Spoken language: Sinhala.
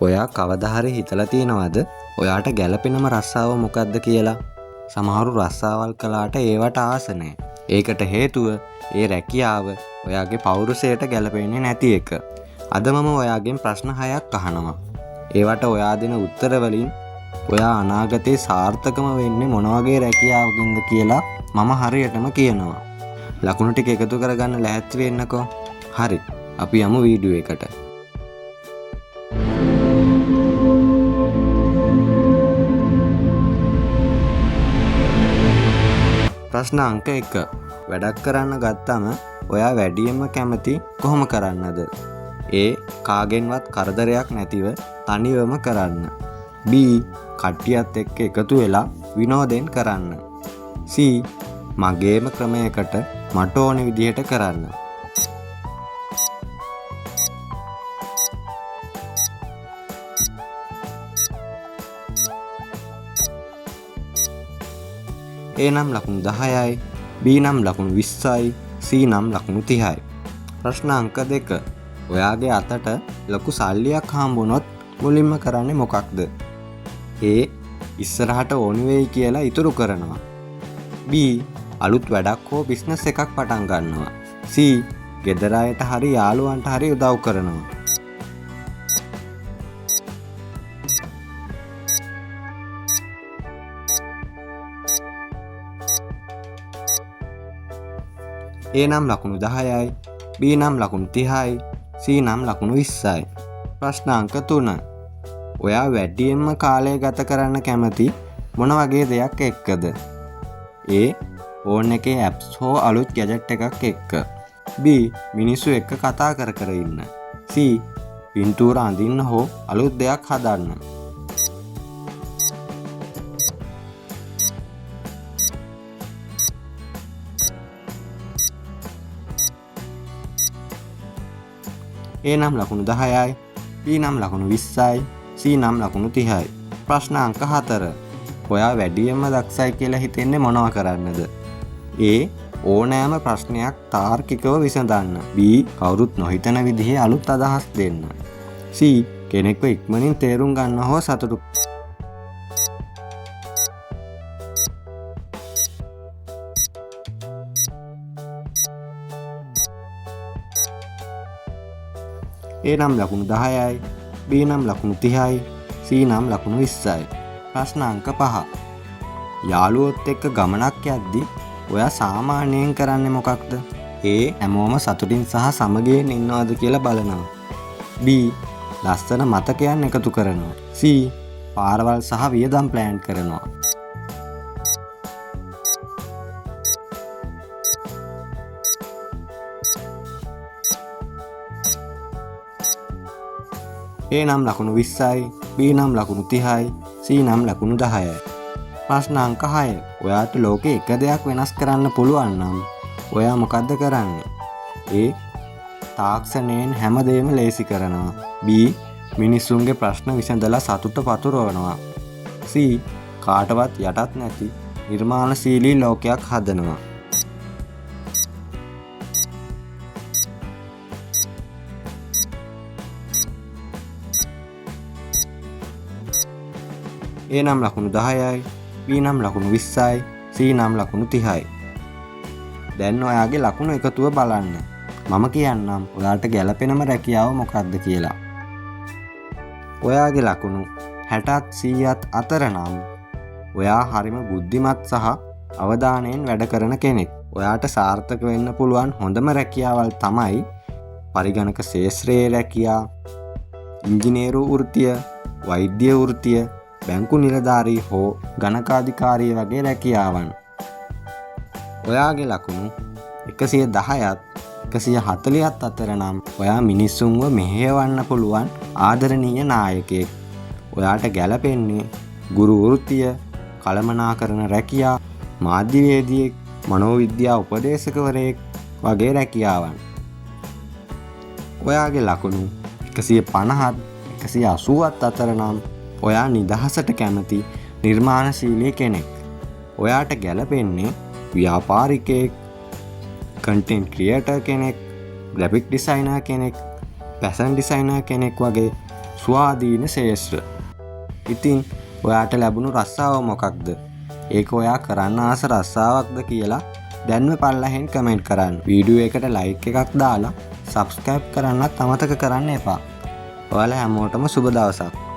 ඔයා කවදා හරි හිතලා තියෙනවද ඔයාට ගැළපෙනම රස්සාව මොකක්ද කියලා? සමහරු රස්සාවල් කළාට ඒවට ආස නැහැ. ඒකට හේතුව ඒ රැකියාව ඔයාගේ පෞරුෂයට ගැළපෙන්නේ නැති එක. අද මම ඔයාගෙන් ප්‍රශ්න 6ක් අහනවා. ඒවට ඔයා දෙන උත්තර වලින් ඔයා අනාගතේ සාර්ථකම වෙන්නේ මොන වගේ රැකියාවකින්ද කියලා මම හරියටම කියනවා. ලකුණු ටික එකතු කරගන්න ලෑස්ති වෙන්නකෝ. හරි. අපි යමු වීඩියෝ එකට. ප්‍රශ්න අංක 1. වැඩක් කරන්න ගත්තම ඔයා වැඩියෙන්ම කැමති කොහොම කරන්නද? A. කාගෙන්වත් කරදරයක් නැතිව තනිවම කරන්න. B. කට්ටියත් එක්ක එකතු වෙලා විනෝදෙන් කරන්න. C. මගේම ක්‍රමයකට මට ඕන විදිහට කරන්න. A නම් ලකුණු 10යි, B නම් ලකුණු 20යි, C නම් ලකුණු 30යි. ප්‍රශ්න අංක 2. ඔයාගේ අතට ලොකු සල්ලියක් හම්බුනොත් මුලින්ම කරන්නේ මොකක්ද? A. ඉස්සරහට ඕනි වෙයි කියලා ඉතුරු කරනවා. B. අලුත් වැඩක් හෝ බිස්නස් එකක් පටන් ගන්නවා. C. ගෙදර අයට හරි යාළුවන්ට හරි උදව් කරනවා. A නම් ලකුණු 10යි, B නම් ලකුණු 30යි, C නම් ලකුණු 20යි. ප්‍රශ්න අංක 3. ඔයා වැඩියෙන්ම කාලය ගත කරන්න කැමති මොන වගේ දෙයක් එක්කද? A. ෆෝන් එකේ ඇප්ස් හෝ අලුත් ගැජට් එකක් එක්ක. B. මිනිස්සු එක්ක කතා කර කර ඉන්න. C. පින්තූර අඳින්න හෝ අලුත් දෙයක් හදන්න. A නම් ලකුණු 10යි, B නම් ලකුණු 20යි, C නම් ලකුණු 30යි. ප්‍රශ්න අංක 4. ඔයා වැඩියෙන්ම දක්ෂයි කියලා හිතෙන්නේ මොනවා කරන්නද? A. ඕනෑම ප්‍රශ්නයක් තාර්කිකව විසඳන්න. B. කවුරුත් නොහිතන විදිහේ අලුත් අදහස් දෙන්න. C. කෙනෙක්ව ඉක්මනින් තේරුම් ගන්න හෝ සතුටු. A නම් ලකුණු 10යි, B නම් ලකුණු 30යි, C නම් ලකුණු 20යි. ප්‍රශ්න අංක 5. යාළුවොත් එක්ක ගමනක් යද්දී ඔයා සාමාන්‍යයෙන් කරන්නේ මොකක්ද? A. හැමෝම සතුටින් සහ සමගියෙන් ඉන්නවද කියලා බලනවා. B. ලස්සන මතකයන් එකතු කරනවා. C. පාරවල් සහ වියදම් ප්ලෑන් කරනවා. A නම් ලකුණු 20යි, B නම් ලකුණු 30යි, C නම් ලකුණු 10යි. ප්‍රශ්න අංක 6. ඔයාට ලෝකේ එක දෙයක් වෙනස් කරන්න පුළුවන් නම් ඔයා මොකද්ද කරන්නේ? A. තාක්ෂණයෙන් හැමදේම ලේසි කරනවා. B. මිනිස්සුන්ගේ ප්‍රශ්න විසඳලා සතුට පතුරවනවා. C. කාටවත් යටත් නැති නිර්මාණශීලී ලෝකයක් හදනවා. A නම් ලකුණු 10යි, B නම් ලකුණු 20යි, C නම් ලකුණු 30යි. දැන් ඔයාගේ ලකුණු එකතුව බලන්න. මම කියන්නම් ඔයාට ගැළපෙනම රැකියාව මොකක්ද කියලා. ඔයාගේ ලකුණු 60ත් 100ත් අතර නම් ඔයා හරිම බුද්ධිමත් සහ අවධානයෙන් වැඩ කරන කෙනෙක්. ඔයාට සාර්ථක වෙන්න පුළුවන් හොඳම රැකියාවල් තමයි පරිගණක ශාස්ත්‍රයේ රැකියාව, ඉංජිනේරු වෘත්තිය, වෛද්‍ය වෘත්තිය, බැංකු නිලධාරී හෝ ගණකාධිකාරී වගේ රැකියාවන්. ඔයාගේ ලකුණු 110ත් 140ත් අතර නම් ඔයා මිනිස්සුන්ව මෙහෙයවන්න පුළුවන් ආදරණීය නායකයෙක්. ඔයාට ගැළපෙන්නේ ගුරු වෘත්තිය, කළමනාකරන රැකියාව, මාධ්‍යවේදියෙක්, මනෝවිද්‍යා උපදේශකවරයෙක් වගේ රැකියාවන්. ඔයාගේ ලකුණු 150ත් 180ත් අතර නම් ඔයා නිදහසට කැමති නිර්මාණශීලී කෙනෙක්. ඔයාට ගැළපෙන්නේ ව්‍යාපාරිකයෙක්, කන්ටෙන්ට් ක්‍රියේටර් කෙනෙක්, ග්‍රැෆික් ඩිසයිනර් කෙනෙක්, ෆැෂන් ඩිසයිනර් කෙනෙක් වගේ ස්වාධීන ශේෂ්ත්‍ර. ඉතින් ඔයාට ලැබුණු රස්සාව මොකක්ද? ඒක ඔයා කරන්න ආස රස්සාවක්ද කියලා දැන්ම පල්ලහෙන් කමෙන්ට් කරන්න. වීඩියෝ එකට ලයික් එකක් දාලා සබ්ස්ක්‍රයිබ් කරන්නත් අමතක කරන්න එපා. ඔයාලා හැමෝටම සුබ දවසක්.